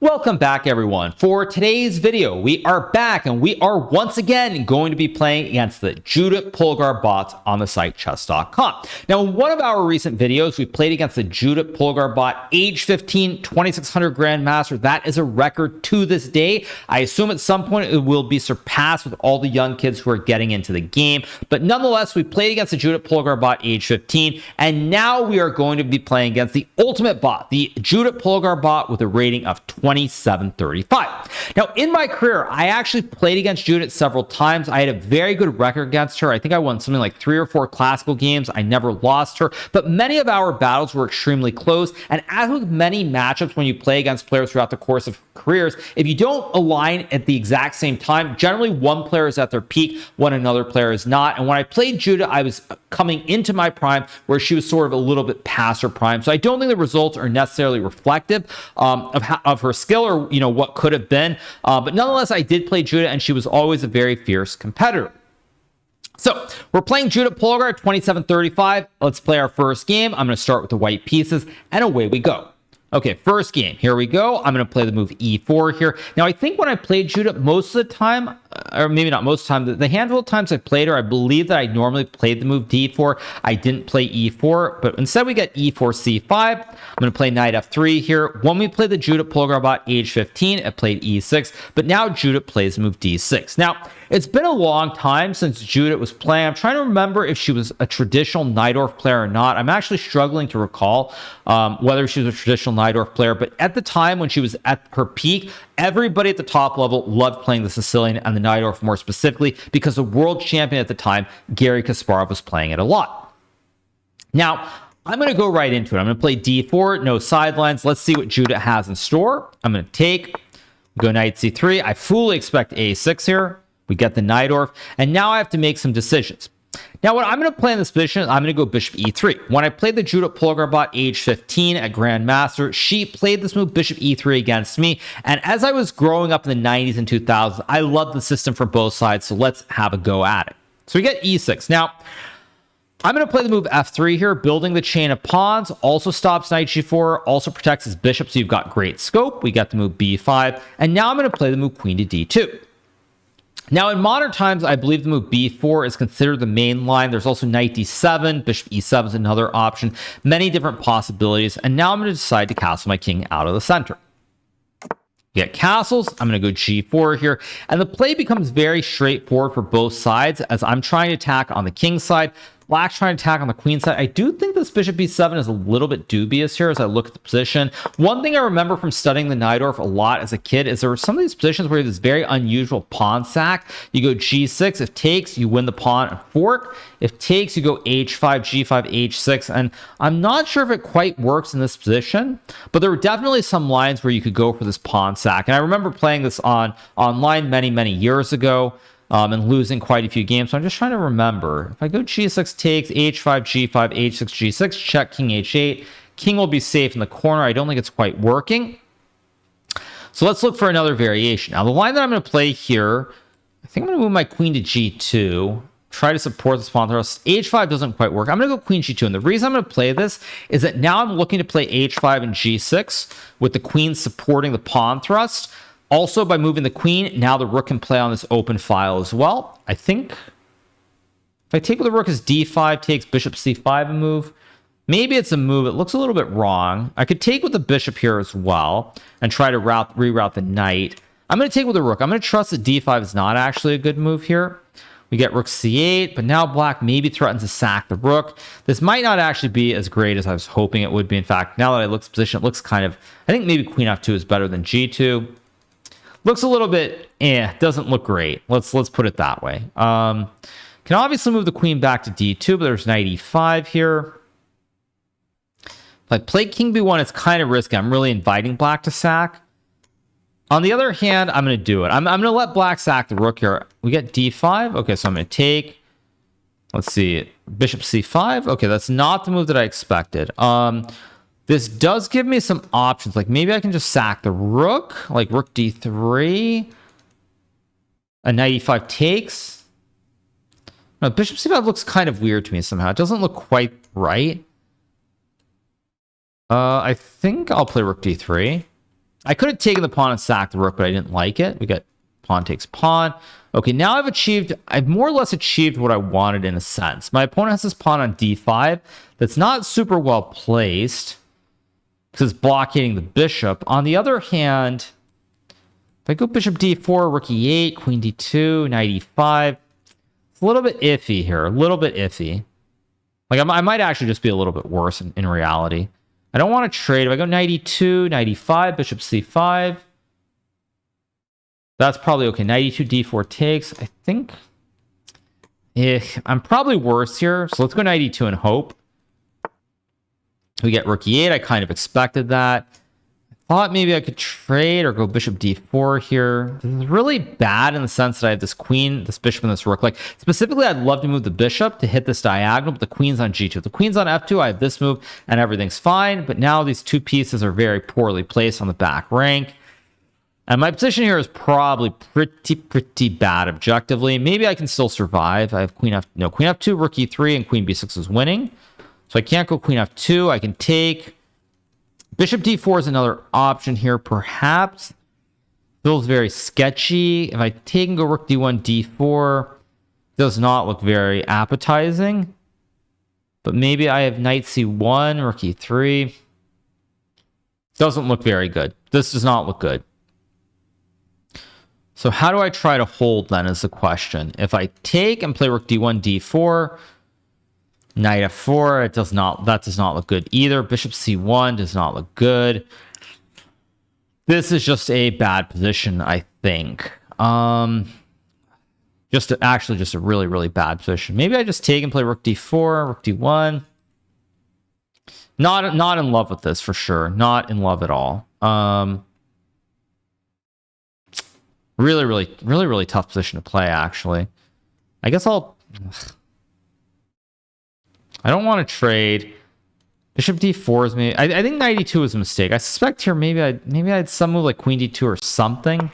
Welcome back, everyone. For today's video, we are back and we are once again going to be playing against the Judit Polgar Bot on the site chess.com. Now, in one of our recent videos, we played against the Judit Polgar Bot, age 15, 2600 Grandmaster. That is a record to this day. I assume at some point it will be surpassed with all the young kids who are getting into the game. But nonetheless, we played against the Judit Polgar Bot, age 15, and now we are going to be playing against the ultimate bot, the Judit Polgar Bot, with a rating of 2735. Now, in my career, I actually played against Judit several times. I had a very good record against her. I think I won something like 3 or 4 classical games. I never lost her, but many of our battles were extremely close. And as with many matchups, when you play against players throughout the course of careers, if you don't align at the exact same time, generally one player is at their peak when another player is not. And when I played Judit, I was coming into my prime where she was sort of a little bit past her prime. So I don't think the results are necessarily reflective of her skill or what could have been, but nonetheless I did play Judit and she was always a very fierce competitor. So we're playing Judit Polgar 2735. Let's play our first game. I'm going to start with the white pieces and away we go. Okay, first game, here we go. I'm going to play the move e4 here. Now, I think when I played Judit, most of the time, or maybe not most of the time, the handful of times I played her, I believe that I normally played the move d4. I didn't play e4, but instead we get e4, c5. I'm going to play knight f3 here. When we played the Judit Polgar Bot, age 15, it played e6, but now Judit plays the move d6. Now, it's been a long time since Judit was playing. I'm trying to remember if she was a traditional Najdorf player or not. I'm actually struggling to recall whether she was a traditional Najdorf player, but at the time when she was at her peak, everybody at the top level loved playing the Sicilian and the Najdorf more specifically because the world champion at the time, Garry Kasparov, was playing it a lot. Now, I'm going to go right into it. I'm going to play d4, no sidelines. Let's see what Judit has in store. I'm going to take, go knight c3. I fully expect a6 here. We get the Najdorf, and now I have to make some decisions. Now, what I'm going to play in this position, I'm going to go bishop e3. When I played the Judit Polgar Bot, age 15 at Grandmaster, she played this move, bishop e3, against me. And as I was growing up in the 90s and 2000s, I loved the system for both sides, so let's have a go at it. So we get e6. Now, I'm going to play the move f3 here, building the chain of pawns, also stops knight g4, also protects his bishop, so you've got great scope. We get the move b5, and now I'm going to play the move queen to d2. Now, in modern times, I believe the move b4 is considered the main line. There's also knight d7, bishop e7 is another option, many different possibilities. And now I'm going to decide to castle my king out of the center. Get castles. I'm going to go g4 here. And the play becomes very straightforward for both sides as I'm trying to attack on the king side. Black's trying to attack on the queen side. I do think this bishop b7 is a little bit dubious here as I look at the position. One thing I remember from studying the Najdorf a lot as a kid is there were some of these positions where you have this very unusual pawn sack. You go g6. If takes, you win the pawn and fork. If takes, you go h5, g5, h6. And I'm not sure if it quite works in this position, but there were definitely some lines where you could go for this pawn sack. And I remember playing this online many years ago. And losing quite a few games. So I'm just trying to remember. If I go g6 takes, h5, g5, h6, g6, check, king h8. King will be safe in the corner. I don't think it's quite working. So let's look for another variation. Now, the line that I'm going to play here, I think I'm going to move my queen to g2. Try to support this pawn thrust. h5 doesn't quite work. I'm going to go queen g2. And the reason I'm going to play this is that now I'm looking to play h5 and g6 with the queen supporting the pawn thrust. Also, by moving the queen, now the rook can play on this open file as well. I think if I take with the rook as d5, takes bishop c5 a move. Maybe it's a move. It looks a little bit wrong. I could take with the bishop here as well and try to reroute the knight. I'm going to take with the rook. I'm going to trust that d5 is not actually a good move here. We get rook c8, but now black maybe threatens to sack the rook. This might not actually be as great as I was hoping it would be. In fact, now that I look at the position, it looks kind of, I think maybe queen f2 is better than g2. Looks a little bit, doesn't look great. Let's put it that way. Can obviously move the queen back to d2, but there's knight e5 here. If I play king b1, it's kind of risky. I'm really inviting black to sack. On the other hand, I'm going to do it. I'm going to let black sack the rook here. We get d5. Okay, so I'm going to take, let's see, bishop c5. Okay, that's not the move that I expected. This does give me some options. Like maybe I can just sack the rook, like rook d3. A knight e5 takes. No, bishop c5 looks kind of weird to me somehow. It doesn't look quite right. I think I'll play rook d3. I could have taken the pawn and sacked the rook, but I didn't like it. We got pawn takes pawn. Okay, now I've more or less achieved what I wanted in a sense. My opponent has this pawn on d5 that's not super well placed because it's blockading the bishop. On the other hand, if I go bishop d4, rook e8, queen d2, knight e5, it's a little bit iffy here, a little bit iffy. Like I might actually just be a little bit worse in reality. I don't want to trade. If I go knight e2, knight e5, bishop c5, that's probably okay. Knight e2, d4 takes. I think I'm probably worse here. So let's go knight e2 and hope. We get rook e8. I kind of expected that. I thought maybe I could trade or go bishop d4 here. This is really bad in the sense that I have this queen, this bishop, and this rook. Like specifically, I'd love to move the bishop to hit this diagonal, but the queen's on g2. If the queen's on f2, I have this move, and everything's fine. But now these two pieces are very poorly placed on the back rank. And my position here is probably pretty bad objectively. Maybe I can still survive. I have queen f2, rook e3, and queen b6 is winning. So I can't go queen f2. I can take. Bishop d4 is another option here, perhaps. Feels very sketchy. If I take and go rook d1, d4, does not look very appetizing. But maybe I have knight c1, rook e3. Doesn't look very good. This does not look good. So how do I try to hold then is the question. If I take and play rook d1, d4, knight f4, that does not look good either. Bishop c1 does not look good. This is just a bad position, I think. Just a really, really bad position. Maybe I just take and play rook d4, rook d1. Not in love with this for sure. Not in love at all. Really tough position to play, actually. I guess I don't want to trade. Bishop d4 is maybe. I think knight e2 was a mistake. I suspect here maybe I had some move like queen d2 or something.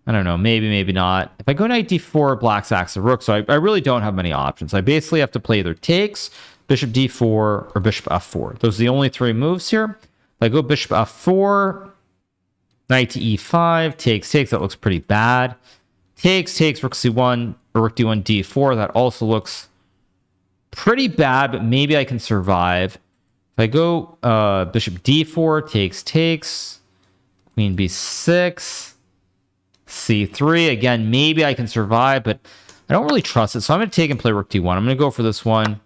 I don't know. Maybe not. If I go knight d4, black sacks the rook. So I really don't have many options. I basically have to play either takes, bishop d4, or bishop f4. Those are the only three moves here. If I go bishop f4, knight to e5, takes. That looks pretty bad. Takes, rook c1, or rook d1, d4. That also looks pretty bad, but maybe I can survive. If I go bishop d4, takes, queen b6, c3. Again, maybe I can survive, but I don't really trust it. So I'm going to take and play rook d1. I'm going to go for this one.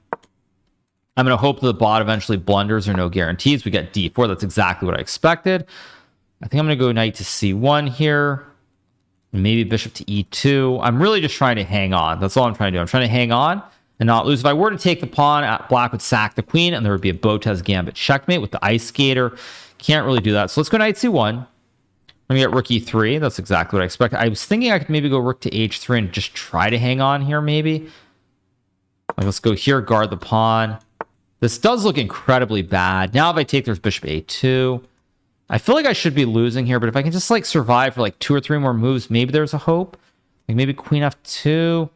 I'm going to hope that the bot eventually blunders or no guarantees. We get d4. That's exactly what I expected. I think I'm going to go knight to c1 here. Maybe bishop to e2. I'm really just trying to hang on. That's all I'm trying to do. I'm trying to hang on and not lose. If I were to take the pawn, black would sack the queen, and there would be a Botez gambit checkmate with the ice skater. Can't really do that. So let's go knight c1. I'm going to get rook e3. That's exactly what I expected. I was thinking I could maybe go rook to h3 and just try to hang on here, maybe. Like, let's go here, guard the pawn. This does look incredibly bad. Now if I take, there's bishop a2. I feel like I should be losing here, but if I can just like survive for like 2 or 3 more moves, maybe there's a hope. Like maybe queen f2.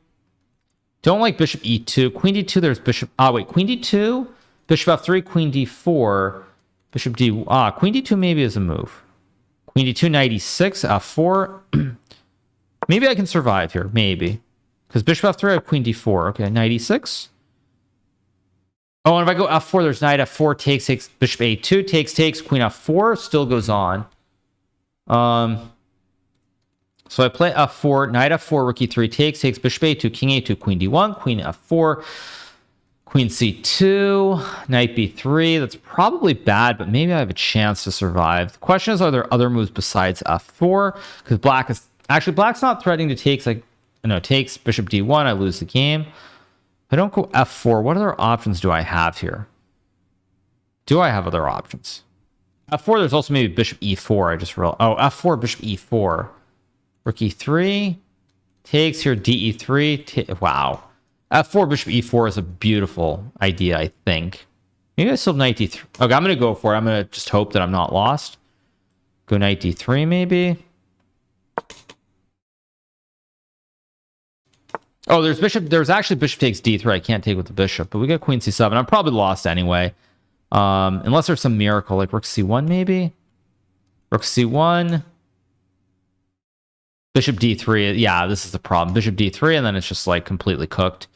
Don't like bishop e2. Queen d2, there's bishop. Queen d2, bishop f3, queen d4, bishop d. Queen d2 maybe is a move. Queen d2, knight e6, f4. Maybe I can survive here, maybe. Because bishop f3, I have queen d4. Okay, knight e6. Oh, and if I go f4, there's knight f4, takes, bishop a2, takes, queen f4, still goes on. So I play f4, knight f4, rook e3, takes, bishop a2, king a2, queen d1, queen f4, queen c2, knight b3. That's probably bad, but maybe I have a chance to survive. The question is, are there other moves besides f4? Because black's not threatening to take. Takes, bishop d1, I lose the game. If I don't go f4, what other options do I have here? Do I have other options? f4, there's also maybe bishop e4. I just realized. Oh, f4, bishop e4. Rook e3. Takes here, de3. Wow. f4, bishop e4 is a beautiful idea, I think. Maybe I still have knight d3. Okay, I'm going to go for it. I'm going to just hope that I'm not lost. Go knight d3, maybe. Oh, there's actually bishop takes d3. I can't take with the bishop, but we got queen c7. I'm probably lost anyway. Unless there's some miracle, like rook c1 maybe. Rook c1. Bishop d3. Yeah, this is the problem. Bishop d3, and then it's just like completely cooked.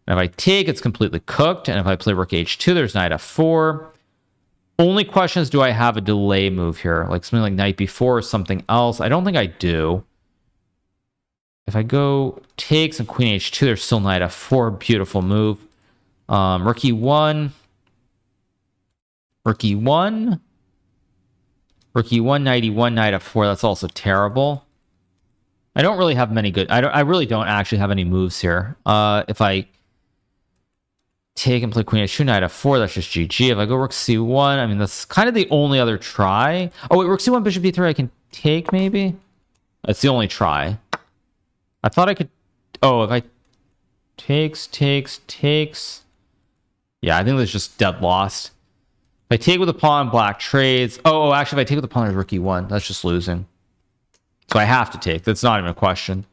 And if I take, it's completely cooked. And if I play rook h2, there's knight f4. Only question is, do I have a delay move here? Like something like knight b4 or something else? I don't think I do. If I go takes and queen h2, there's still knight f4. Beautiful move. Rook e1. Rook e1. Rook e1, knight e1, knight f4. That's also terrible. I don't really have many good... I really don't actually have any moves here. If I take and play queen h2, knight f4, that's just GG. If I go rook c1, I mean, that's kind of the only other try. Oh, wait, rook c1, bishop d3, I can take, maybe? That's the only try. I thought I could... Oh, if I... Takes... Yeah, I think that's just dead lost. If I take with a pawn, black trades. Oh, actually, if I take with the pawn, there's rook e1. That's just losing. So I have to take. That's not even a question.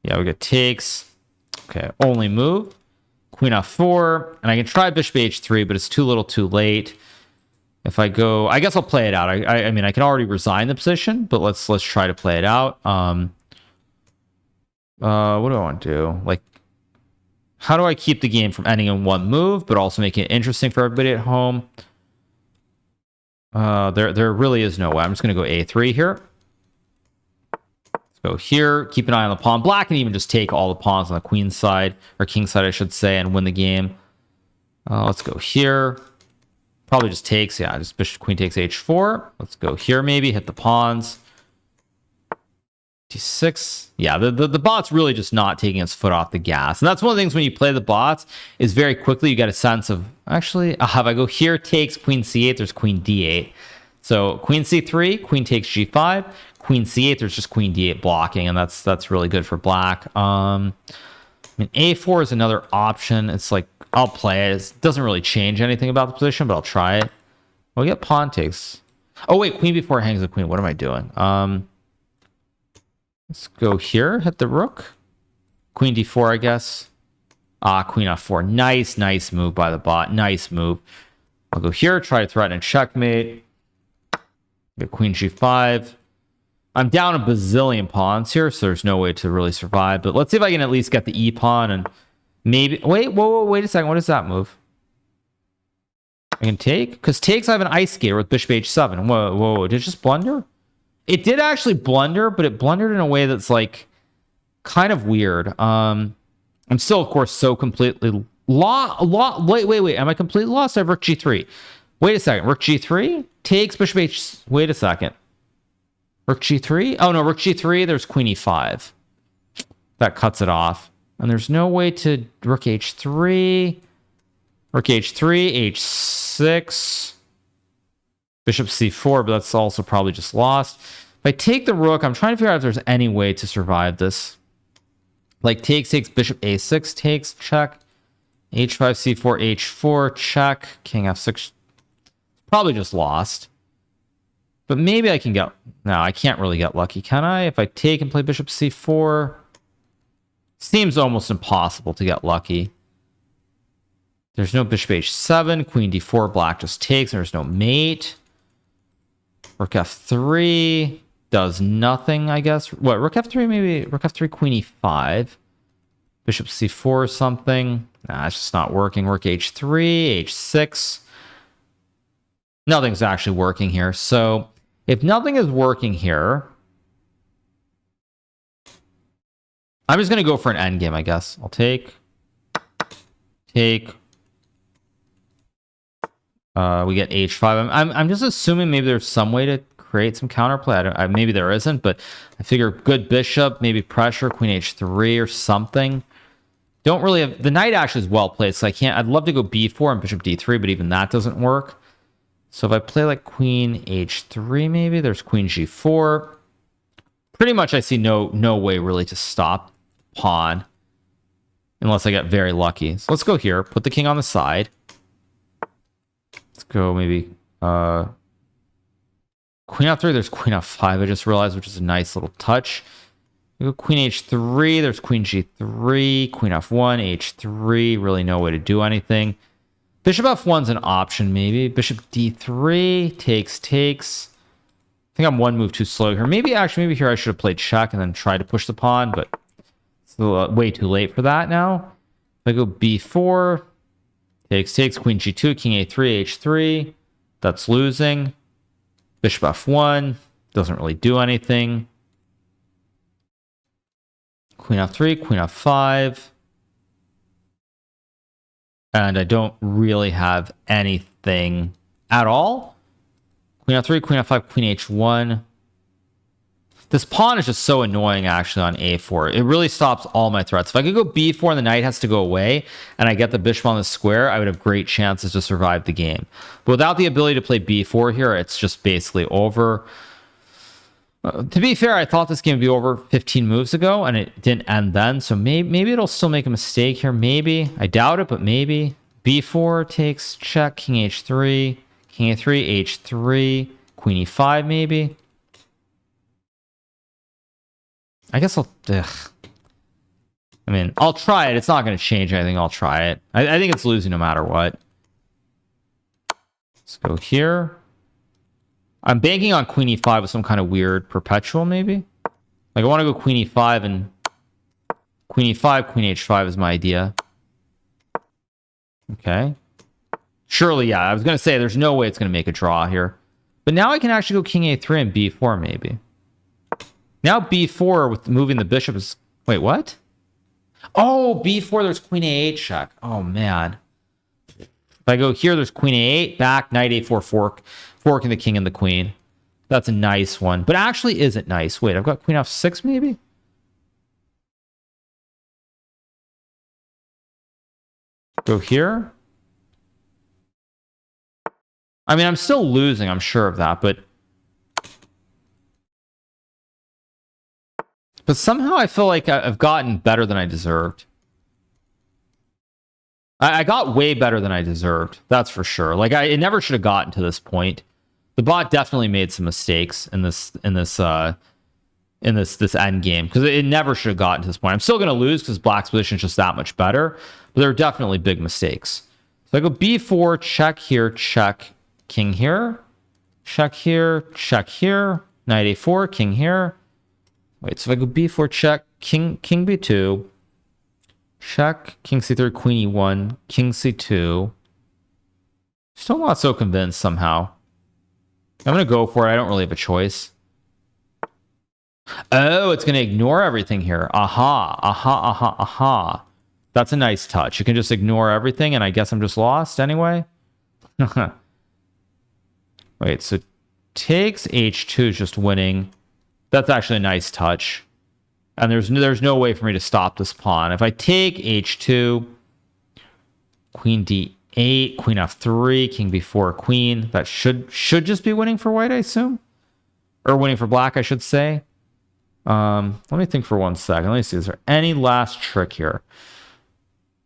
Yeah, we get takes. Okay, only move. Queen f4. And I can try bishop h3, but it's too little too late. If I go... I guess I'll play it out. I mean, I can already resign the position, but let's try to play it out. What do I want to do? Like, how do I keep the game from ending in one move, but also making it interesting for everybody at home? There really is no way. I'm just going to go a3 here. Let's go here. Keep an eye on the pawn. Black can even just take all the pawns on the queen side, or king side, I should say, and win the game. Let's go here. Probably just takes. Yeah, just bishop queen takes h4. Let's go here maybe. Hit the pawns. d6. Yeah, the bot's really just not taking its foot off the gas. And that's one of the things when you play the bots is very quickly you get a sense of, actually, if I go here, takes queen c8, there's queen d8. So queen c3, queen takes g5, queen c8, there's just queen d8 blocking, and that's really good for black. I mean, a4 is another option. It's like, I'll play it. It doesn't really change anything about the position, but I'll try it. Well, we get pawn takes. Oh, wait, queen before hangs the queen. What am I doing? Let's go here, hit the rook. Queen d4, I guess. Queen f4. Nice move by the bot. Nice move. I'll go here, try to threaten a checkmate. Get queen g5. I'm down a bazillion pawns here, so there's no way to really survive. But let's see if I can at least get the e pawn and maybe... Wait a second. What is that move? I can take? Because takes, I have an ice skater with bishop h7. Whoa. Did it just blunder? It did actually blunder, but it blundered in a way that's like kind of weird. I'm still, of course, so completely lost. Wait. Am I completely lost? I have rook g3. Wait a second. Rook g3 takes bishop h. Wait a second. Rook g3. Oh no, rook g3. There's queen e5. That cuts it off. And there's no way to rook h3. Rook h3, h6. Bishop c4, but that's also probably just lost. If I take the rook, I'm trying to figure out if there's any way to survive this. Like takes, bishop a6, takes, check. h5, c4, h4, check. King f6. Probably just lost. But maybe I can get... No, I can't really get lucky, can I? If I take and play bishop c4... Seems almost impossible to get lucky. There's no bishop h7, queen d4, black just takes, there's no mate. Rook f3 does nothing, I guess. What, rook f3 maybe? Rook f3, queen e5. Bishop c4 or something. Nah, it's just not working. Rook h3, h6. Nothing's actually working here. So if nothing is working here, I'm just going to go for an endgame, I guess. I'll take. We get h5. I'm just assuming maybe there's some way to create some counterplay. Maybe there isn't, but I figure good bishop, maybe pressure, queen h3 or something. Don't really have... The knight actually is well placed, so I can't... I'd love to go b4 and bishop d3, but even that doesn't work. So if I play like queen h3 maybe, there's queen g4. Pretty much I see no way really to stop pawn unless I get very lucky. So let's go here, put the king on the side. Let's go maybe queen f3, there's queen f5, I just realized, which is a nice little touch. We go queen h3, there's queen g3, queen f1, h3, really no way to do anything. Bishop f1's an option maybe. Bishop d3, takes. think I'm one move too slow here. Maybe here I should have played check and then tried to push the pawn, but it's way too late for that now. If I go b4, takes, queen g2, king a3, h3. That's losing. Bishop f1 doesn't really do anything. Queen f3, queen f5. And I don't really have anything at all. Queen f3, queen f5, queen h1. This pawn is just so annoying, actually, on a4. It really stops all my threats. If I could go b4 and the knight has to go away, and I get the bishop on the square, I would have great chances to survive the game. But without the ability to play b4 here, it's just basically over. To be fair, I thought this game would be over 15 moves ago, and it didn't end then. So maybe it'll still make a mistake here. Maybe. I doubt it, but maybe. b4 takes check, king h3, king a3, h3, queen e5 maybe. I guess I'll try it. It's not going to change anything. I'll try it. I think it's losing no matter what. Let's go here. I'm banking on queen e5 with some kind of weird perpetual, maybe. Like, I want to go queen e5 and queen e5, queen h5 is my idea. Okay. Surely, yeah. I was going to say there's no way it's going to make a draw here. But now I can actually go king a3 and b4, maybe. Now b4 with moving the bishop is... Wait, what? Oh, b4, there's queen a8 check. Oh, man. If I go here, there's queen a8, back, knight a4, forking the king and the queen. That's a nice one. But actually isn't nice. Wait, I've got queen f6, maybe? Go here. I mean, I'm still losing, I'm sure of that, but somehow I feel like I've gotten better than I deserved. I got way better than I deserved. That's for sure. Like, it never should have gotten to this point. The bot definitely made some mistakes in this end game, because it never should have gotten to this point. I'm still going to lose because black's position is just that much better, but there are definitely big mistakes. So I go b4, check here, check, king here, check here, knight a4, king here. Wait, so if I go b4, check, king b2, check, king c3, queen e1, king c2. Still not so convinced somehow. I'm going to go for it. I don't really have a choice. Oh, it's going to ignore everything here. Aha. That's a nice touch. You can just ignore everything, and I guess I'm just lost anyway. Wait, so takes h2 is just winning. That's actually a nice touch. And there's no way for me to stop this pawn. If I take h2, queen d8, queen f3, king b4, queen, that should just be winning for white, I assume. Or winning for black, I should say. Let me think for 1 second. Let me see. Is there any last trick here?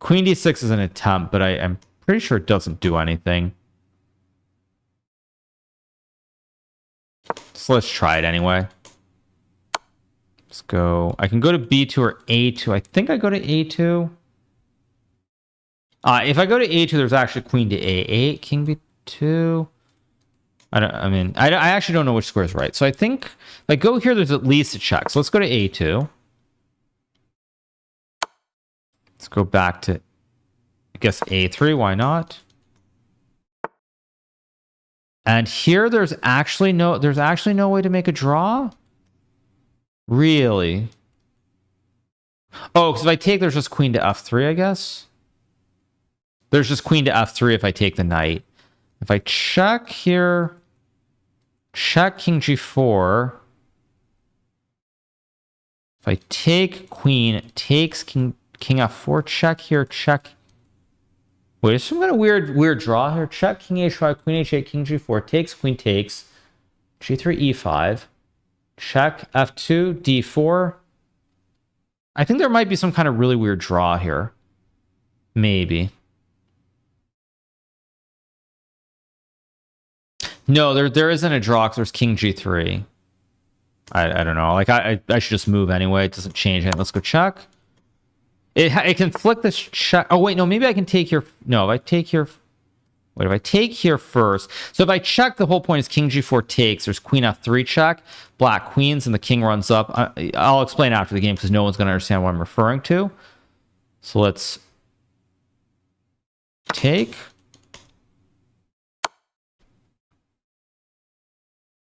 Queen d6 is an attempt, but I'm pretty sure it doesn't do anything. So let's try it anyway. Let's go. I can go to b2 or a2. I think I go to a2. If I go to a2, there's actually queen to a8, king b2. I actually don't know which square is right. So I think if I go here, there's at least a check. So let's go to a2. Let's go back to, I guess, a3. Why not? And here, there's actually no way to make a draw. Really? Oh, because if I take, there's just queen to f3, I guess. There's just queen to f3 if I take the knight. If I check here, check king g4. If I take queen, takes king f4, check here, check. Wait, there's some kind of weird draw here. Check king h5, queen h8, king g4, takes, queen takes, g3, e5. Check f2, d4. I think there might be some kind of really weird draw here. Maybe. No, there isn't a draw because there's king g3. I don't know. Like, I should just move anyway. It doesn't change it. Let's go check. It can flick this check. Oh, wait, no. Maybe I can take here. No, if I take here. Wait, if I take here first, so if I check, the whole point is king g4 takes. There's queen f3 check, black queens, and the king runs up. I'll explain after the game because no one's going to understand what I'm referring to. So let's take.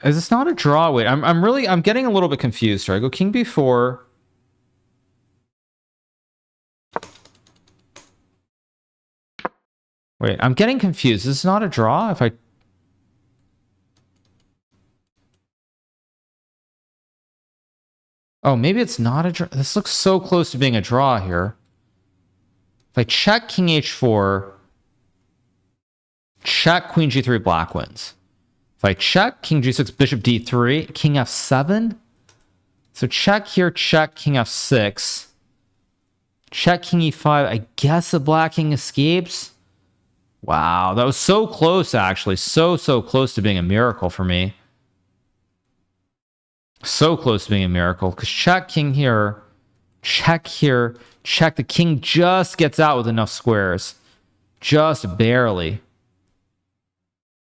Is this not a draw? Wait, I'm getting a little bit confused here. I go king b4. Wait, I'm getting confused. Is this not a draw? If I... Oh, maybe it's not a draw. This looks so close to being a draw here. If I check king h4, check queen g3, black wins. If I check king g6, bishop d3, king f7. So check here, check king f6. Check king e5. I guess the black king escapes. Wow, that was so close, actually. So close to being a miracle for me. So close to being a miracle. Because check king here, check here, check. The king just gets out with enough squares. Just barely.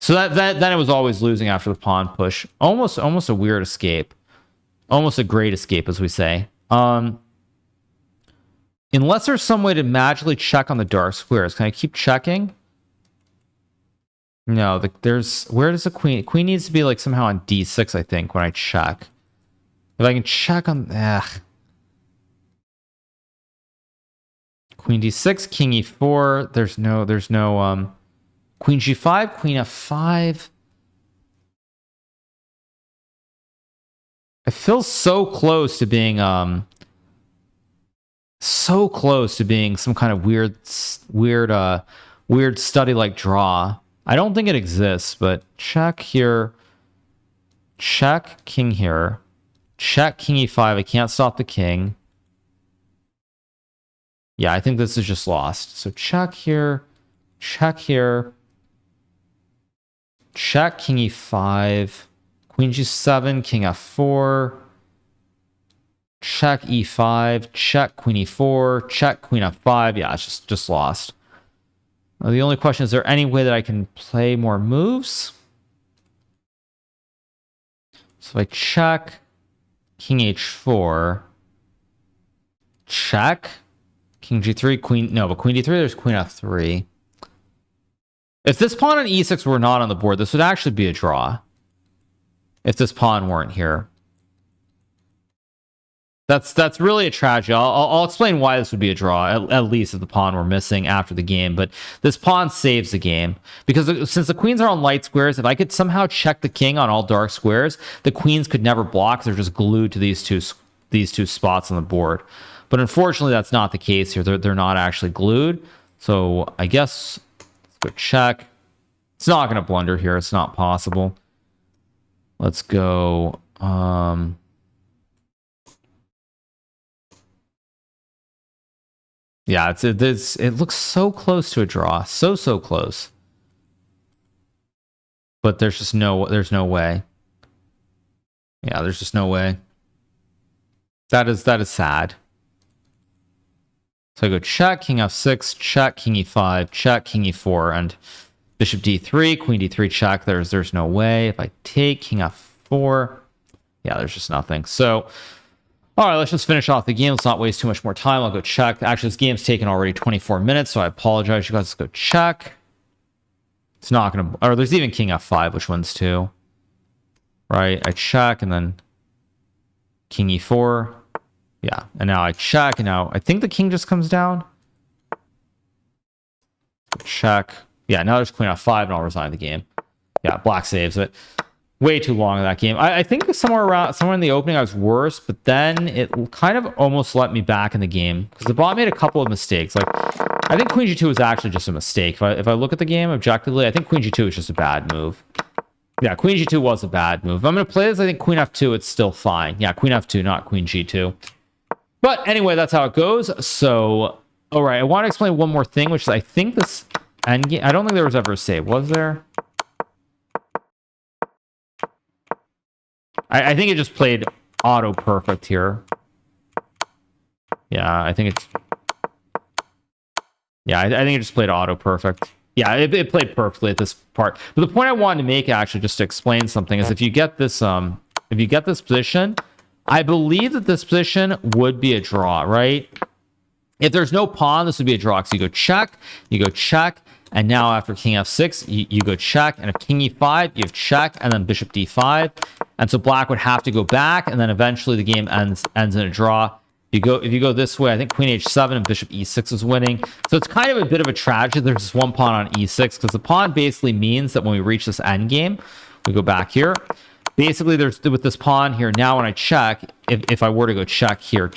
So then it was always losing after the pawn push. Almost a weird escape. Almost a great escape, as we say. Unless there's some way to magically check on the dark squares. Can I keep checking? No, there's... Where does the queen... Queen needs to be like somehow on d6, I think, when I check. If I can check on... Queen d6, king e4. There's no... Queen g5, queen f5. I feel so close to being... So close to being some kind of weird study-like draw. I don't think it exists, but check here. Check king here. Check king e5. I can't stop the king. Yeah, I think this is just lost. So check here. Check here. Check king e5. Queen g7. King f4. Check e5. Check queen e4. Check queen f5. Yeah, it's just lost. Now, the only question is there any way that I can play more moves? So if I check king h4, check king g3, queen... No, but queen d3, there's queen f3. If this pawn on e6 were not on the board, this would actually be a draw. If this pawn weren't here. That's really a tragedy. I'll explain why this would be a draw, at least if the pawn were missing after the game. But this pawn saves the game. Because since the queens are on light squares, if I could somehow check the king on all dark squares, the queens could never block. They're just glued to these two spots on the board. But unfortunately, that's not the case here. They're not actually glued. So I guess let's go check. It's not going to blunder here. It's not possible. Let's go... Yeah, it looks so close to a draw. So close. But there's no way. Yeah, there's just no way. That is sad. So I go check, king f6, check, king e5, check, king e4, and bishop d3, queen d3 check. There's no way. If I take king f4, yeah, there's just nothing. So all right, let's just finish off the game. Let's not waste too much more time. I'll go check. Actually, this game's taken already 24 minutes, so I apologize. You guys, let's go check. It's not going to... Or there's even king f5, which wins too. Right, I check, and then king e4. Yeah, and now I check, and now I think the king just comes down. Check. Yeah, now there's queen f5, and I'll resign the game. Yeah, black saves it. Way too long in that game. I think somewhere in the opening I was worse, but then it kind of almost let me back in the game because the bot made a couple of mistakes. Like, I think queen g2 was actually just a mistake. If I look at the game objectively, I think queen g2 is just a bad move. Yeah, queen g2 was a bad move. If I'm going to play this, I think queen f2, it's still fine. Yeah, queen f2, not queen g2. But anyway, that's how it goes. So, all right, I want to explain one more thing, which is I think this endgame... I don't think there was ever a save. Was there? I think it just played auto perfect here. Yeah, I think it's... Yeah, I think it just played auto perfect. Yeah, it played perfectly at this part. But the point I wanted to make, actually, just to explain something, is if you get this position, I believe that this position would be a draw, right? If there's no pawn, this would be a draw. So you go check, and now after king f6, you go check, and if king e5, you have check, and then bishop d5, and so black would have to go back, and then eventually the game ends in a draw. If you go this way, I think queen h7 and bishop e6 is winning. So it's kind of a bit of a tragedy. There's just one pawn on e6 because the pawn basically means that when we reach this endgame, we go back here. Basically, there's with this pawn here, now when I check, if I were to go check here,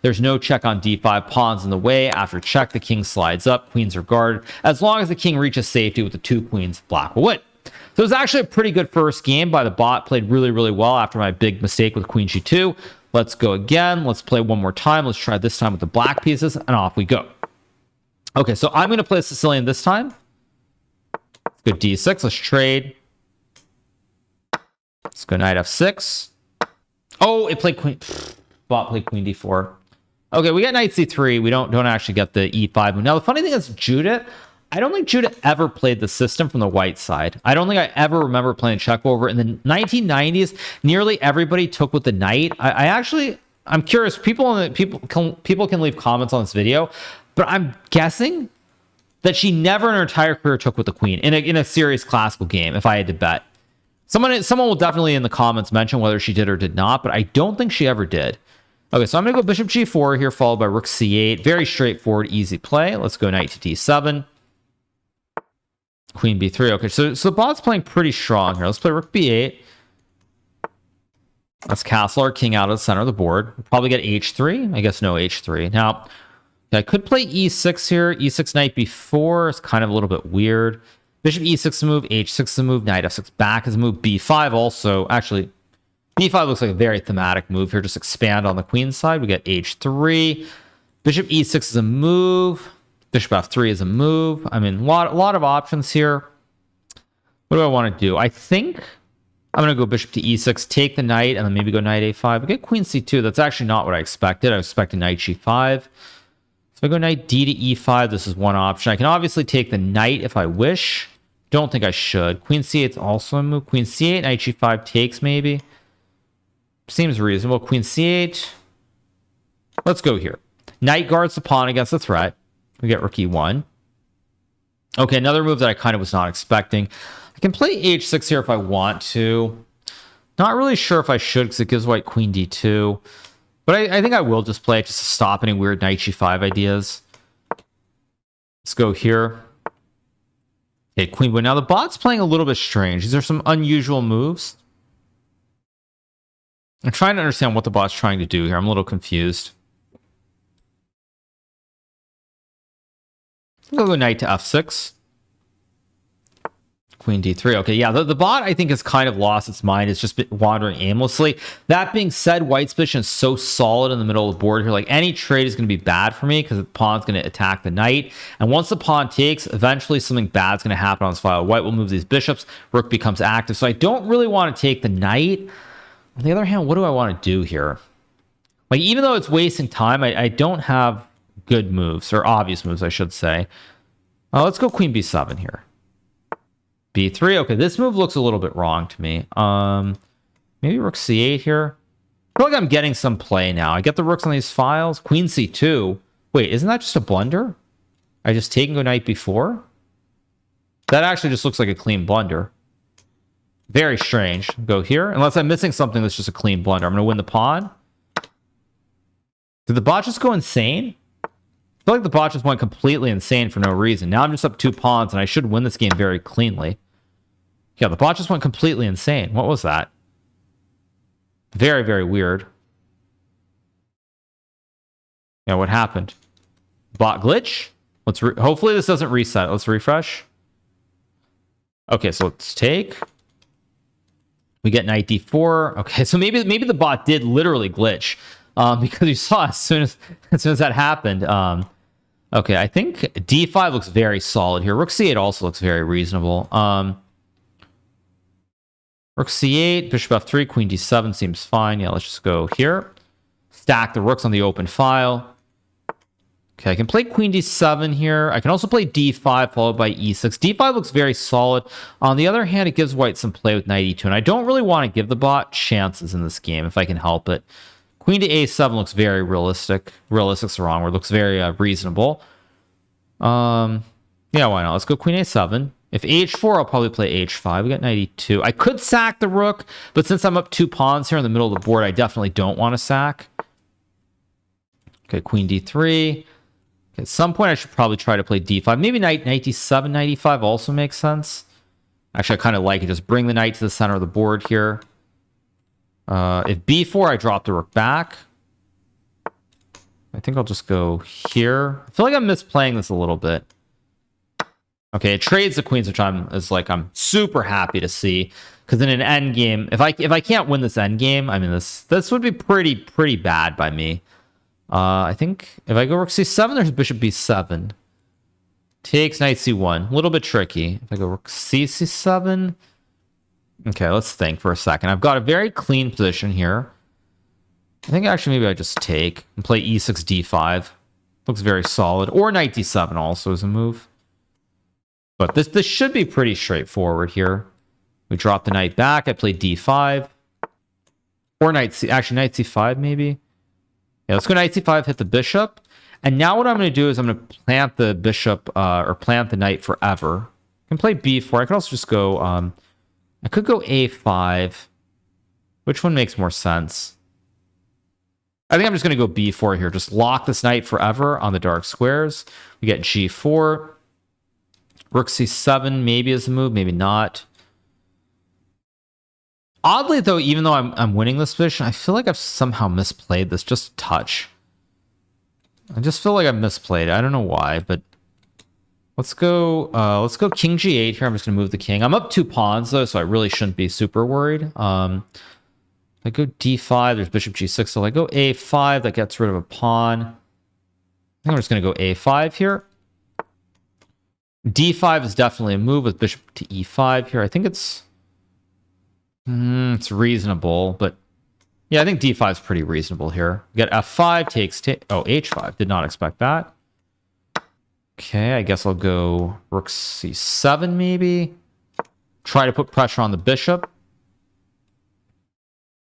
there's no check on d5, pawns in the way. After check, the king slides up, queens are guarded. As long as the king reaches safety with the 2 queens, black will win. So it was actually a pretty good first game by the bot, played really, really well after my big mistake with queen g2. Let's go again. Let's play one more time. Let's try this time with the black pieces, and off we go. Okay, so I'm going to play Sicilian this time. Let's go d6. Let's trade. Let's go knight f6. Oh, it played queen. Bot played queen d4. Okay, we got knight c3. We don't actually get the e5 move. Now, the funny thing is, Judit, I don't think Judit ever played the system from the white side. I don't think I ever remember playing check over. In the 1990s, nearly everybody took with the knight. I'm curious. People can leave comments on this video, but I'm guessing that she never in her entire career took with the queen in a serious classical game. If I had to bet. Someone will definitely in the comments mention whether she did or did not, but I don't think she ever did. Okay, so I'm going to go bishop g4 here, followed by rook c8. Very straightforward, easy play. Let's go knight to d7. Queen b3. Okay, so the bot's playing pretty strong here. Let's play rook b8. Let's castle our king out of the center of the board. We'll probably get h3. I guess no h3. Now, I could play e6 here. e6 knight b4 is kind of a little bit weird. Bishop e6 is a move, h6 is a move, knight f6 back is a move, b5 also. Actually, b5 looks like a very thematic move here. Just expand on the queen side. We get h3. Bishop e6 is a move. Bishop f3 is a move. I mean, a lot of options here. What do I want to do? I think I'm going to go bishop to e6, take the knight, and then maybe go knight a5. We get queen c2. That's actually not what I expected. I was expecting knight g5. So if I go knight d to e5, this is one option. I can obviously take the knight if I wish. Don't think I should. Queen c8 is also a move. Queen c8, knight g5 takes maybe. Seems reasonable. Queen c8. Let's go here. Knight guards the pawn against the threat. We get rook e1. Okay, another move that I kind of was not expecting. I can play h6 here if I want to. Not really sure if I should because it gives white queen d2. But I think I will just play it just to stop any weird knight g5 ideas. Let's go here. Okay, queen win. Now the bot's playing a little bit strange. These are some unusual moves. I'm trying to understand what the bot's trying to do here. I'm a little confused. I'll go knight to f6. Queen d3. Okay, yeah, the bot, I think, has kind of lost its mind. It's just been wandering aimlessly. That being said, white's position is so solid in the middle of the board here. Like, any trade is going to be bad for me because the pawn's going to attack the knight. And once the pawn takes, eventually something bad's going to happen on this file. White will move these bishops. Rook becomes active. So I don't really want to take the knight. On the other hand, what do I want to do here? Like, even though it's wasting time, I don't have good moves, or obvious moves, I should say. Let's go queen b7 here. b3. Okay, this move looks a little bit wrong to me. Maybe rook c8 here. I feel like I'm getting some play now. I get the rooks on these files. Queen c2. Wait, isn't that just a blunder? I just take and go knight b4? That actually just looks like a clean blunder. Very strange. Go here. Unless I'm missing something that's just a clean blunder. I'm going to win the pawn. Did the bot just go insane? I feel like the bot just went completely insane for no reason. Now I'm just up 2 pawns, and I should win this game very cleanly. Yeah, the bot just went completely insane. What was that? Very, very weird. Yeah, what happened? Bot glitch? Hopefully this doesn't reset. Let's refresh. Okay, so let's take. We get knight d4. Okay, so maybe the bot did literally glitch. Because you saw as soon as that happened. Okay, I think d5 looks very solid here. Rook c8 also looks very reasonable. Rook c8, bishop f3, queen d7 seems fine. Yeah, let's just go here. Stack the rooks on the open file. Okay, I can play queen d7 here. I can also play d5 followed by e6. d5 looks very solid. On the other hand, it gives white some play with knight e2, and I don't really want to give the bot chances in this game if I can help it. Queen to a7 looks very realistic. Realistic's the wrong word. Looks very reasonable. Yeah, why not? Let's go queen a7. If h4, I'll probably play h5. We got knight e2. I could sack the rook, but since I'm up 2 pawns here in the middle of the board, I definitely don't want to sack. Okay, queen d3. Okay, at some point, I should probably try to play d5. Maybe knight d7, knight e5 also makes sense. Actually, I kind of like it. Just bring the knight to the center of the board here. If b4, I drop the rook back. I think I'll just go here. I feel like I'm misplaying this a little bit. Okay, it trades the queens, which I'm super happy to see. Because in an endgame, if I can't win this endgame, I mean this would be pretty bad by me. I think if I go rook c7, there's bishop b7. Takes knight c1. A little bit tricky. If I go rook c7. Okay, let's think for a second. I've got a very clean position here. I think actually maybe I just take and play e6 d5. Looks very solid. Or knight d7 also is a move. But this should be pretty straightforward here. We drop the knight back. I play d5. Or knight c5 maybe. Yeah, let's go knight c5, hit the bishop. And now what I'm going to do is I'm going to plant the bishop or plant the knight forever. I can play b4. I could also just go... I could go a5. Which one makes more sense? I think I'm just going to go b4 here. Just lock this knight forever on the dark squares. We get g4. Rook c7 maybe is a move, maybe not. Oddly, though, even though I'm winning this position, I feel like I've somehow misplayed this just a touch. I just feel like I've misplayed it. I don't know why, but let's go king g8 here. I'm just going to move the king. I'm up 2 pawns, though, so I really shouldn't be super worried. If I go d5, there's bishop g6. So if I go a5, that gets rid of a pawn. I think I'm just going to go a5 here. d5 is definitely a move with bishop to e5 here. I think it's reasonable, but yeah, I think d5 is pretty reasonable here. We got f5 takes h5. Did not expect that. Okay, I guess I'll go rook c7 maybe. Try to put pressure on the bishop.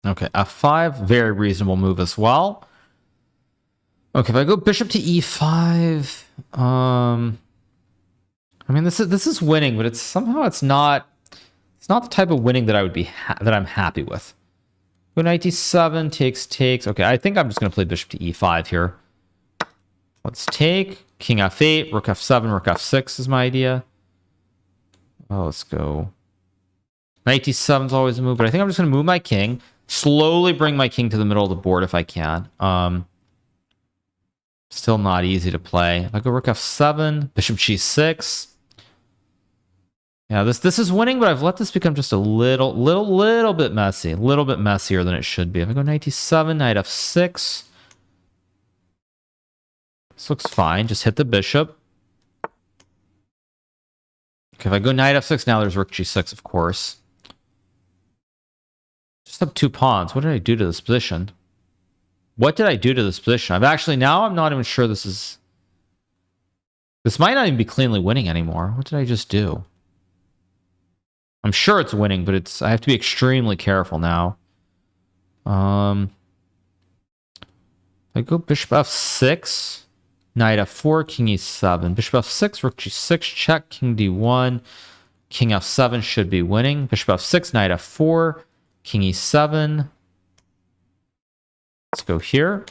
Okay, f5, very reasonable move as well. Okay, if I go bishop to e5, I mean this is winning, but it's not the type of winning that I would be that I'm happy with. Go knight d7 takes. Okay, I think I'm just going to play bishop to e5 here. Let's take king f8, rook f7, rook f6 is my idea. Oh, let's go. Knight d7 is always a move, but I think I'm just going to move my king, slowly bring my king to the middle of the board if I can. Still not easy to play. If I go rook f7, bishop g6. Yeah, this is winning, but I've let this become just a little bit messy. A little bit messier than it should be. If I go knight d7, knight f6. This looks fine. Just hit the bishop. Okay, if I go knight f6, now there's rook g6, of course. Just up 2 pawns. What did I do to this position? What did I do to this position? Now I'm not even sure this might not even be cleanly winning anymore. What did I just do? I'm sure it's winning, but I have to be extremely careful now. I go bishop f6, knight f4, king e7, bishop f6, rook g6, check, king d1, king f7 should be winning. Bishop f6, knight f4, king e7. Let's go here.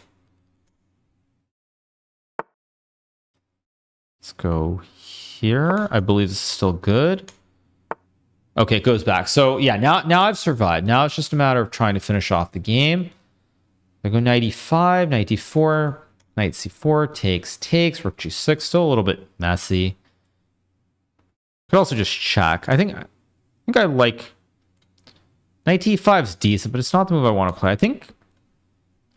Let's go here. I believe this is still good. Okay, it goes back. So yeah, now I've survived. Now it's just a matter of trying to finish off the game. I go knight e5, knight d4, knight c4, takes, rook g6. Still a little bit messy. Could also just check. I think I like knight e5 is decent, but it's not the move I want to play. I think.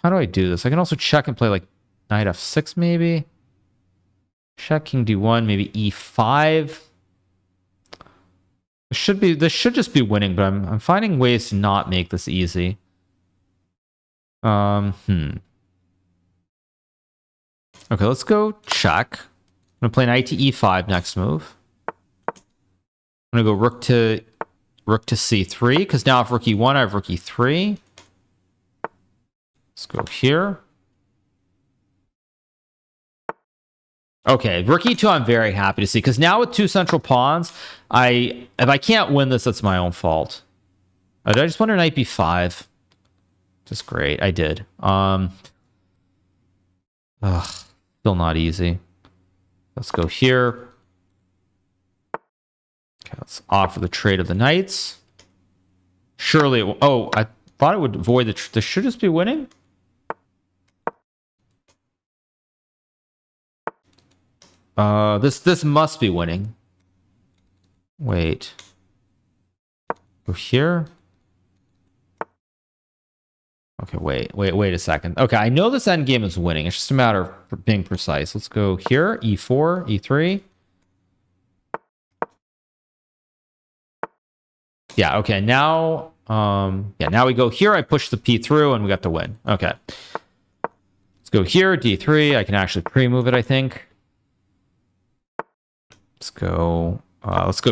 How do I do this? I can also check and play like knight f6 maybe. Check king d1, maybe e5. This should just be winning, but I'm finding ways to not make this easy. Okay, let's go check. I'm going to play knight to e5 next move. I'm going to go rook to c3, because now if rook e1, I have rook e3. Let's go here. Okay, rook e2 I'm very happy to see, because now with two central pawns, if I can't win this, that's my own fault. Did I just wonder knight b5? Just great, I did. Still not easy. Let's go here. Okay, let's offer the trade of the knights. Surely, I thought it would avoid this should just be winning. This must be winning. Wait. Go here. Okay, wait a second. Okay, I know this endgame is winning. It's just a matter of being precise. Let's go here. E4, E3. Yeah, okay, now now we go here. I push the P through and we got the win. Okay. Let's go here, D3. I can actually pre-move it, I think. Let's go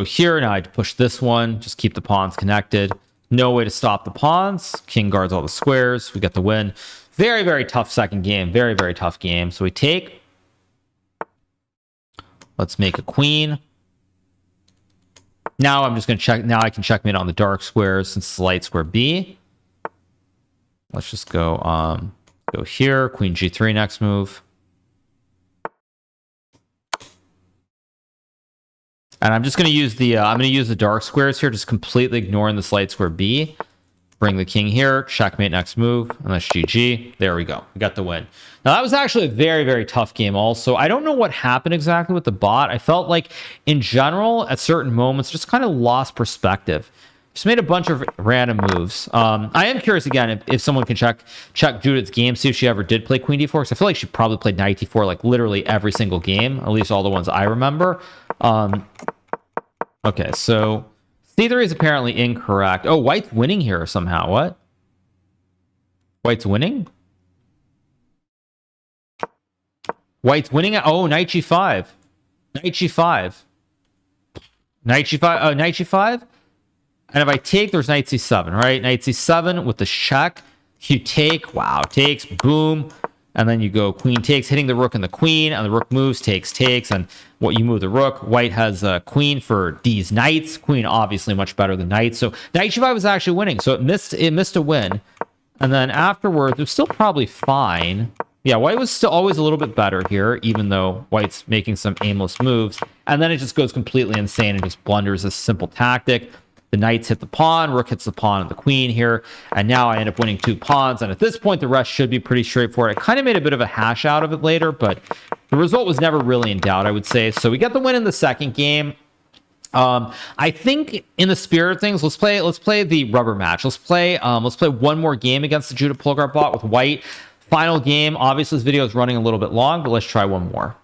here. Now I push this one. Just keep the pawns connected. No way to stop the pawns. King guards all the squares. We get the win. Very, very tough second game. Very, very tough game. So we take. Let's make a queen. Now I'm just going to check. Now I can checkmate on the dark squares since it's light square B. Let's just go here. Queen G3 next move. And I'm just going to use the dark squares here, just completely ignoring this light square B. Bring the king here, checkmate next move, and that's GG. There we go. We got the win. Now, that was actually a very, very tough game also. I don't know what happened exactly with the bot. I felt like, in general, at certain moments, just kind of lost perspective. Just made a bunch of random moves. I am curious, again, if someone can check Judith's game, see if she ever did play Queen D4, because I feel like she probably played Knight D4, like, literally every single game, at least all the ones I remember. Okay, so C3 is apparently incorrect. Oh, White's winning here somehow. What? White's winning? White's winning? Oh, Knight G5. Knight G5. Knight G5. Oh, Knight G5? And if I take, there's Knight C7, right? Knight C7 with the check. You take. Wow, takes. Boom. And then you go queen takes, hitting the rook and the queen, and the rook moves, takes, and what you move the rook. White has a queen for these knights. Queen obviously much better than knight. So Knight G5 was actually winning. So it missed a win. And then afterwards, it was still probably fine. Yeah, White was still always a little bit better here, even though White's making some aimless moves. And then it just goes completely insane and just blunders this simple tactic. The knights hit the pawn, rook hits the pawn and the queen here, and now I end up winning two pawns, and at this point, the rest should be pretty straightforward. I kind of made a bit of a hash out of it later, but the result was never really in doubt, I would say. So we got the win in the second game. I think in the spirit of things, let's play the rubber match. Let's play one more game against the Judit Polgar Bot with White. Final game. Obviously, this video is running a little bit long, but let's try one more.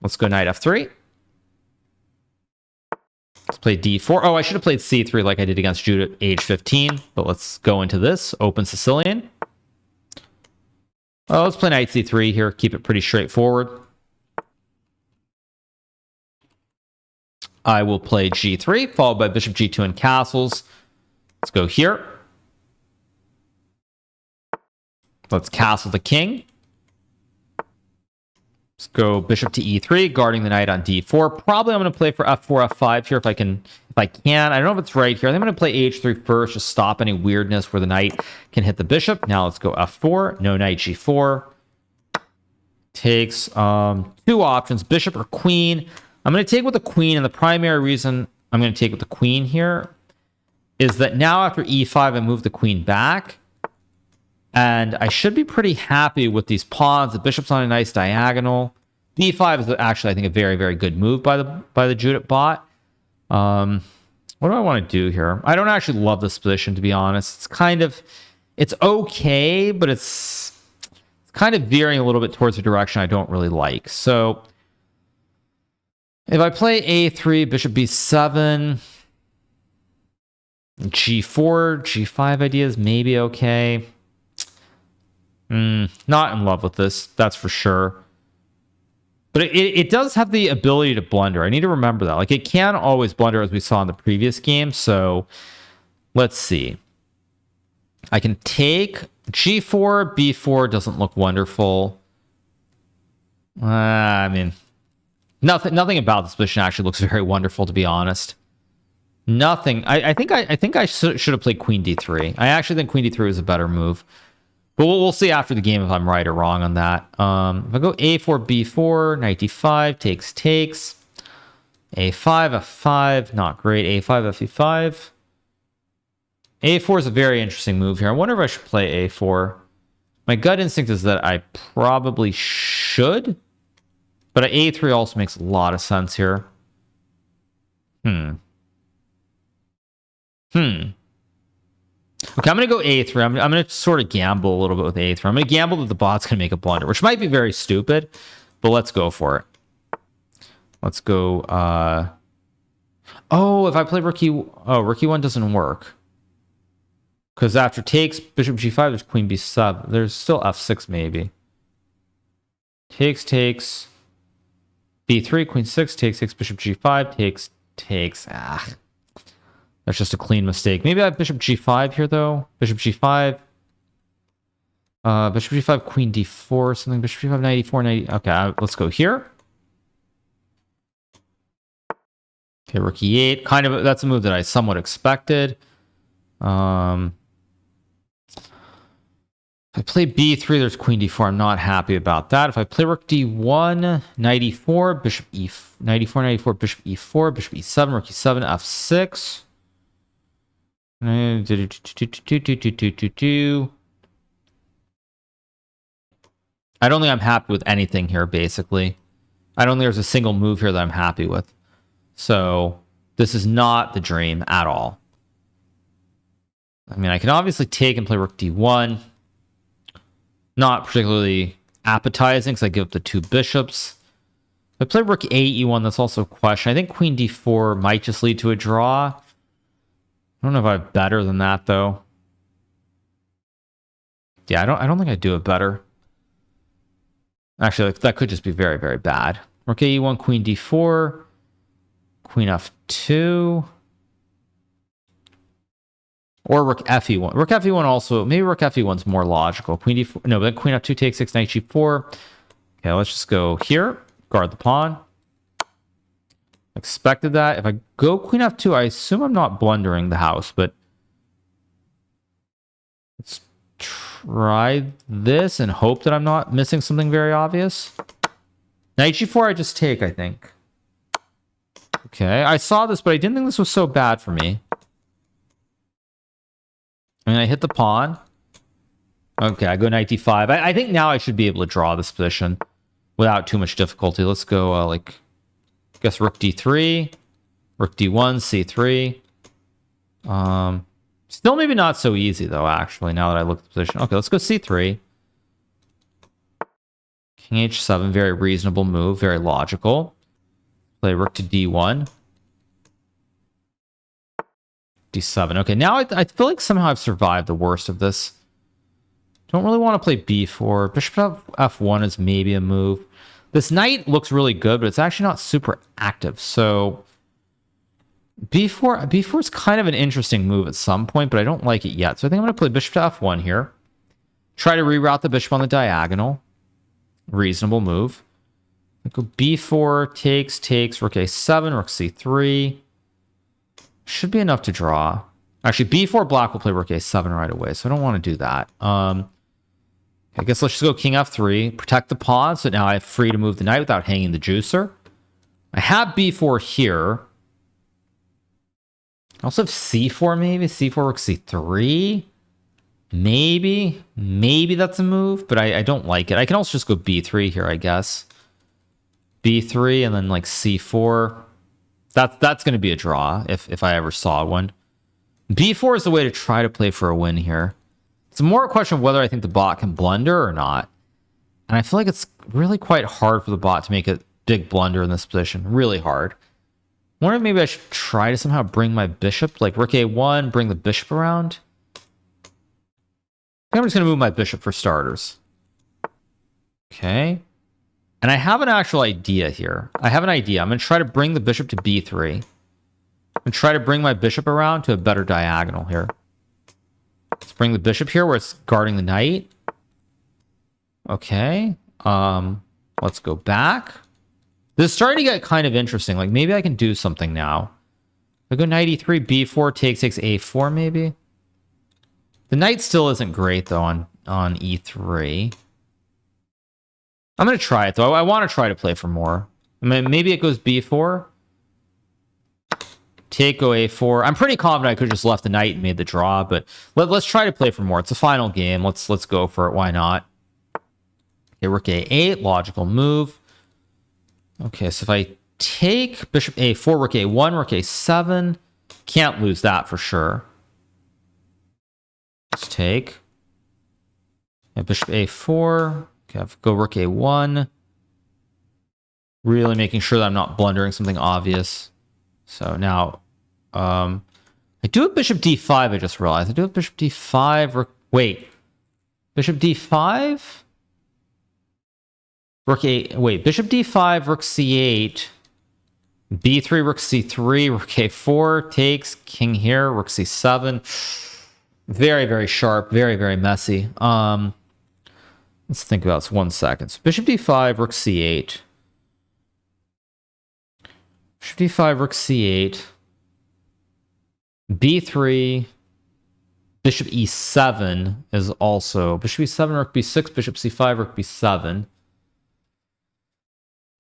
Let's go knight f3. Let's play d4. Oh, I should have played c3 like I did against Judith age 15, but let's go into this. Open Sicilian. Oh, let's play knight c3 here. Keep it pretty straightforward. I will play g3, followed by bishop g2 and castles. Let's go here. Let's castle the king. Let's go bishop to e3, guarding the knight on d4. Probably I'm going to play for f4, f5 here if I can. I don't know if it's right here. I think I'm going to play h3 first, just stop any weirdness where the knight can hit the bishop. Now let's go f4, no knight g4. Takes two options, bishop or queen. I'm going to take with the queen, and the primary reason I'm going to take with the queen here is that now after e5, I move the queen back. And I should be pretty happy with these pawns. The bishop's on a nice diagonal. b5 is actually, I think, a very, very good move by the Judit bot. What do I want to do here? I don't actually love this position, to be honest. It's okay, but it's kind of veering a little bit towards a direction I don't really like. So if I play a3, bishop b7, g4, g5 ideas, maybe okay. Not in love with this, that's for sure. But it does have the ability to blunder. I need to remember that. Like, it can always blunder, as we saw in the previous game. So let's see. I can take G4. B4 doesn't look wonderful. I mean, nothing about this position actually looks very wonderful, to be honest. Nothing. I think I should have played Queen D3. I actually think Queen D3 is a better move. But we'll see after the game if I'm right or wrong on that. If I go A4, B4, knight D5, takes. A5, F5, not great. A5, FE5. A4 is a very interesting move here. I wonder if I should play A4. My gut instinct is that I probably should. But A3 also makes a lot of sense here. Okay, I'm going to go A3. I'm going to sort of gamble a little bit with A3. I'm going to gamble that the bot's going to make a blunder, which might be very stupid, but let's go for it. Let's go. Oh, if I play rook E... Oh, rook E1 doesn't work. Because after takes, bishop G5, there's queen B7. There's still F6 maybe. Takes. B3, queen 6, takes, bishop G5, takes. That's just a clean mistake. Maybe I have bishop G5 here, though. Bishop G5. Bishop G5, queen D4, something. Bishop G5, knight E4, knight... Okay, let's go here. Okay, rook E8. Kind of, that's a move that I somewhat expected. If I play B3, there's queen D4. I'm not happy about that. If I play rook D1, knight E4, bishop E... Knight E4, knight E4, bishop E4, bishop E7, rook E7, F6... I don't think I'm happy with anything here, basically. I don't think there's a single move here that I'm happy with. So, this is not the dream at all. I mean, I can obviously take and play rook D1. Not particularly appetizing, because I give up the two bishops. If I play rook A, E1, that's also a question. I think queen D4 might just lead to a draw. I don't know if I have better than that, though. Yeah, I don't think I do it better. Actually, that could just be very, very bad. Rook A1, queen D4, queen F2, or rook Fe1. Rook Fe1 also, maybe rook Fe1's more logical. Queen D4, no, but then queen F2 takes 6, knight G4. Okay, let's just go here, guard the pawn. Expected that. If I go queen F2, I assume I'm not blundering the house, but let's try this and hope that I'm not missing something very obvious. Knight G4, I just take, I think. Okay, I saw this, but I didn't think this was so bad for me. I mean, I hit the pawn. Okay, I go knight D5. I think now I should be able to draw this position without too much difficulty. Let's go, I guess rook D3, rook D1, C3. Still maybe not so easy, though, actually, now that I look at the position. Okay, let's go C3. King H7, very reasonable move, very logical. Play rook to D1. D7. Okay, now I feel like somehow I've survived the worst of this. Don't really want to play B4. Bishop F1 is maybe a move. This knight looks really good, but it's actually not super active. So B4 is kind of an interesting move at some point, but I don't like it yet. So I think I'm going to play bishop to F1 here. Try to reroute the bishop on the diagonal. Reasonable move. I go B4, takes, rook A7, rook C3. Should be enough to draw. Actually, B4 black will play rook A7 right away, so I don't want to do that. I guess let's just go king F3, protect the pawn, so now I have free to move the knight without hanging the juicer. I have B4 here. I also have C4 maybe, C4 rook C3. Maybe that's a move, but I don't like it. I can also just go B3 here, I guess. B3 and then like C4. That's going to be a draw if I ever saw one. B4 is the way to try to play for a win here. It's more a question of whether I think the bot can blunder or not. And I feel like it's really quite hard for the bot to make a big blunder in this position. Really hard. I wonder if maybe I should try to somehow bring my bishop, like rook A1, bring the bishop around. I think I'm just going to move my bishop for starters. Okay. And I have an actual idea here. I have an idea. I'm going to try to bring the bishop to b3. And try to bring my bishop around to a better diagonal here. Let's bring the bishop here where it's guarding the knight. Okay. Let's go back. This is starting to get kind of interesting. Like, maybe I can do something now. I go knight e3, b4, takes a4, maybe. The knight still isn't great, though, on e3. I'm going to try it, though. I want to try to play for more. I mean, maybe it goes b4. Take, go a4. I'm pretty confident I could have just left the knight and made the draw, but let's try to play for more. It's a final game. Let's go for it. Why not? Okay, rook a8, logical move. Okay, so if I take bishop a4, rook a1, rook a7, can't lose that for sure. Let's take. And bishop a4. Okay, go rook a1. Really making sure that I'm not blundering something obvious. So now, I do have bishop d5, I just realized. I do have bishop d5, wait. Bishop d5? Rook a, wait, bishop d5, rook c8, b3, rook c3, rook a4, takes, king here, rook c7. Very, very sharp, very, very messy. Let's think about this 1 second. So bishop d5, rook c8. Bishop d5, rook c8. b3. Bishop e7 is also... Bishop e7, rook b6, bishop c5, rook b7.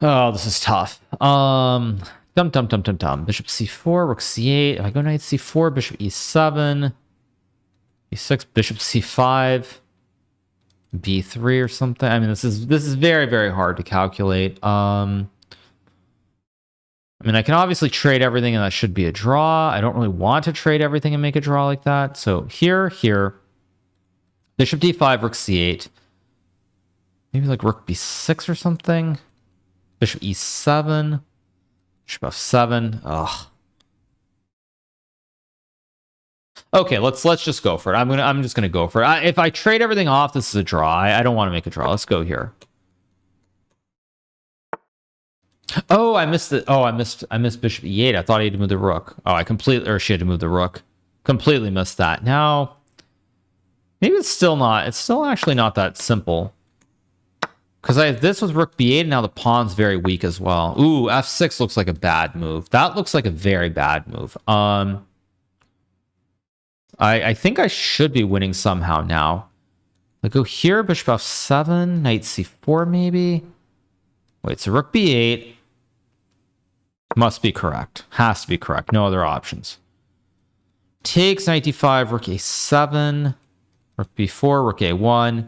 Oh, this is tough. Dum. Bishop c4, rook c8. If I go knight c4, bishop e7. e6, bishop c5. b3 or something. I mean, this is very, very hard to calculate. I mean, I can obviously trade everything and that should be a draw. I don't really want to trade everything and make a draw like that. So here, bishop d5, rook c8. Maybe like rook b6 or something. Bishop e7. Bishop f7. Ugh. Okay, let's just go for it. I'm just gonna go for it. If I trade everything off, this is a draw. I don't want to make a draw. Let's go here. Oh, I missed it. Oh, I missed bishop e8. I thought I had to move the rook. Oh, she had to move the rook. Completely missed that. Now, maybe it's still actually not that simple. Because I have this with rook b8, and now the pawn's very weak as well. Ooh, f6 looks like a bad move. That looks like a very bad move. I think I should be winning somehow now. I go here, bishop f7, knight c4 maybe. Wait, so rook b8 must be correct. Has to be correct. No other options. Takes knight d5, rook a7, rook b4, rook a1.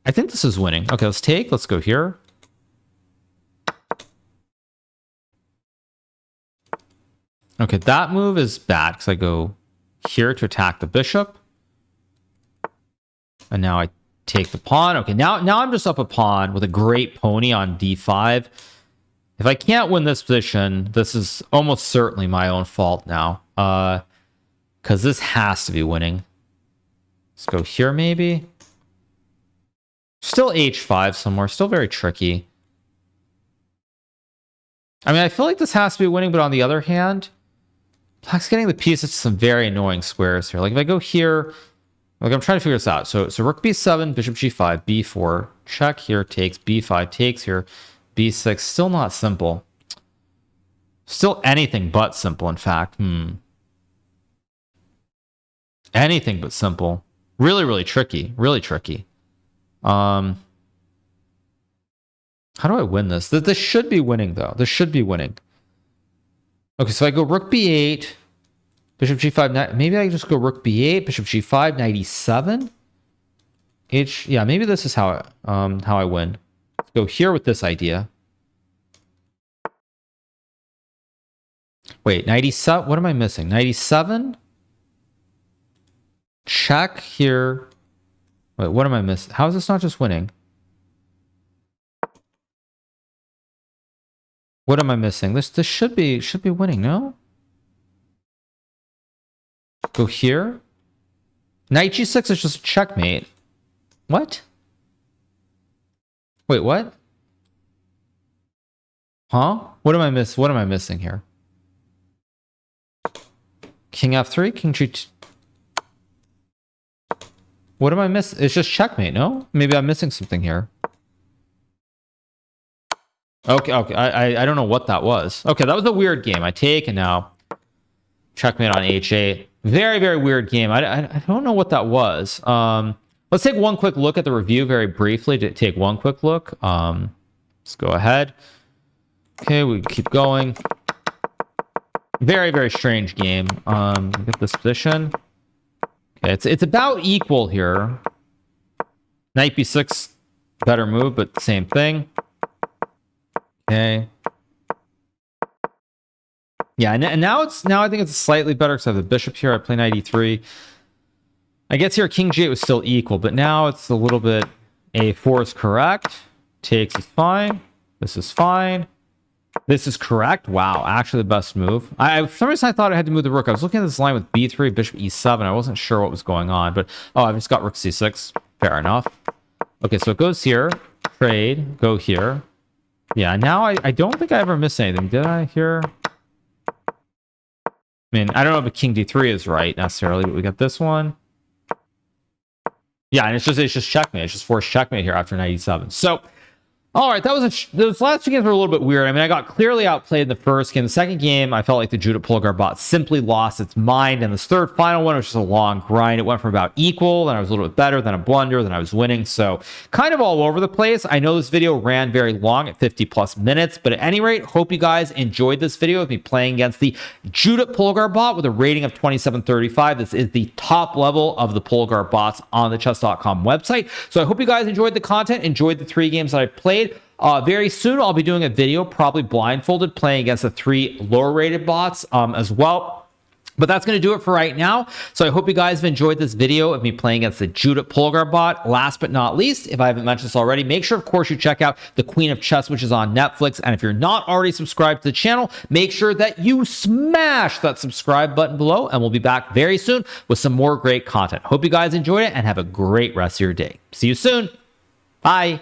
I think this is winning. Okay, let's take. Let's go here. Okay, that move is bad because I go here to attack the bishop. And now I take the pawn. Okay, now I'm just up a pawn with a great pony on d5. If I can't win this position, this is almost certainly my own fault now. Because this has to be winning. Let's go here maybe. Still h5 somewhere. Still very tricky. I mean, I feel like this has to be winning, but on the other hand, Black's getting the pieces to some very annoying squares here. Like if I go here, like I'm trying to figure this out. So rook b7, bishop g5, b4, check here, takes, b5, takes here, b6. Still not simple. Still anything but simple, in fact. Anything but simple. Really, really tricky. Really tricky. How do I win this? This should be winning, though. This should be winning. Okay, so I go rook b8, bishop g5. Maybe I just go rook b8, bishop g5, knight e7. Yeah, maybe this is how I win. Let's go here with this idea. Wait, knight e7. What am I missing? Knight e7. Check here. Wait, what am I missing? How is this not just winning? What am I missing? This should be winning, no? Go here. Knight g6 is just a checkmate. What? Wait, what? Huh? What am I missing here? King f3, king g2. What am I missing? It's just checkmate, no? Maybe I'm missing something here. Okay, I don't know what that was. Okay, that was a weird game. I take, and now checkmate on h8. Very, very weird game. I don't know what that was. Let's take one quick look at the review very briefly to take one quick look. Let's go ahead. Okay, we keep going. Very, very strange game. Get this position. Okay, it's about equal here. Knight b6, better move, but same thing. Okay. Yeah, and now I think it's slightly better because I have the bishop here. I play knight e3. I guess here king g8 was still equal, but now it's a little bit. A4 is correct. Takes is fine. This is fine. This is correct. Wow, actually the best move. For some reason I thought I had to move the rook. I was looking at this line with b3, bishop e7. I wasn't sure what was going on, but I've just got rook c6. Fair enough. Okay, so it goes here. Trade. Go here. Yeah, now I don't think I ever missed anything. Did I here? I mean, I don't know if king d3 is right necessarily, but we got this one. Yeah, and it's just checkmate. It's just forced checkmate here after knight e7. So, all right, those last two games were a little bit weird. I mean, I got clearly outplayed in the first game. The second game, I felt like the Judit Polgar Bot simply lost its mind. And this third final one was just a long grind. It went from about equal, then I was a little bit better, then a blunder, then I was winning. So kind of all over the place. I know this video ran very long at 50 plus minutes, but at any rate, hope you guys enjoyed this video of me playing against the Judit Polgar Bot with a rating of 2735. This is the top level of the Polgar bots on the chess.com website. So I hope you guys enjoyed the content, enjoyed the 3 games that I played. Very soon, I'll be doing a video, probably blindfolded, playing against the 3 lower rated bots as well. But that's going to do it for right now. So I hope you guys have enjoyed this video of me playing against the Judit Polgar Bot. Last but not least, if I haven't mentioned this already, make sure, of course, you check out The Queen of Chess, which is on Netflix. And if you're not already subscribed to the channel, make sure that you smash that subscribe button below. And we'll be back very soon with some more great content. Hope you guys enjoyed it and have a great rest of your day. See you soon. Bye.